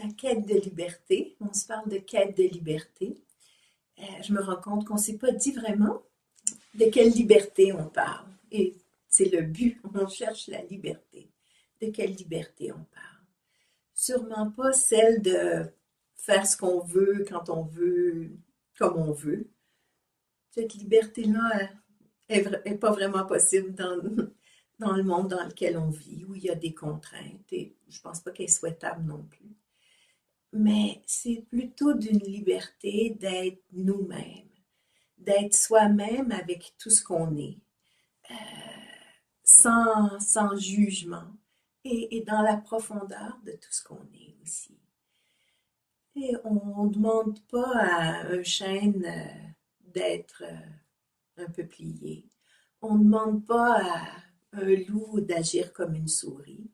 la quête de liberté. On se parle de quête de liberté. Je me rends compte qu'on ne s'est pas dit vraiment de quelle liberté on parle. Et c'est le but, on cherche la liberté. De quelle liberté on parle? Sûrement pas celle de faire ce qu'on veut, quand on veut, comme on veut. Cette liberté-là est pas vraiment possible dans le monde dans lequel on vit, où il y a des contraintes, et je pense pas qu'elle est souhaitable non plus. Mais c'est plutôt d'une liberté d'être nous-mêmes, d'être soi-même avec tout ce qu'on est, euh, sans jugement, et dans la profondeur de tout ce qu'on est aussi. Et on ne demande pas à un chêne d'être un peuplier. On ne demande pas à un loup d'agir comme une souris.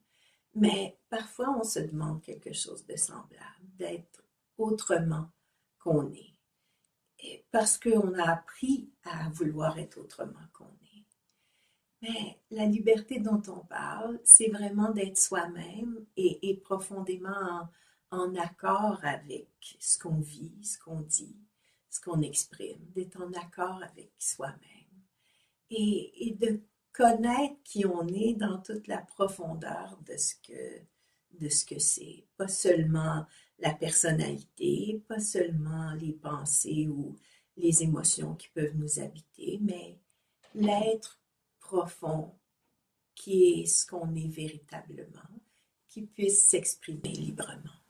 Mais parfois, on se demande quelque chose de semblable, d'être autrement qu'on est. Et parce qu'on a appris à vouloir être autrement qu'on est. Mais la liberté dont on parle, c'est vraiment d'être soi-même et profondément en accord avec ce qu'on vit, ce qu'on dit, ce qu'on exprime, d'être en accord avec soi-même et de connaître qui on est dans toute la profondeur de ce que c'est. Pas seulement la personnalité, pas seulement les pensées ou les émotions qui peuvent nous habiter, mais l'être profond qui est ce qu'on est véritablement, qui puisse s'exprimer librement.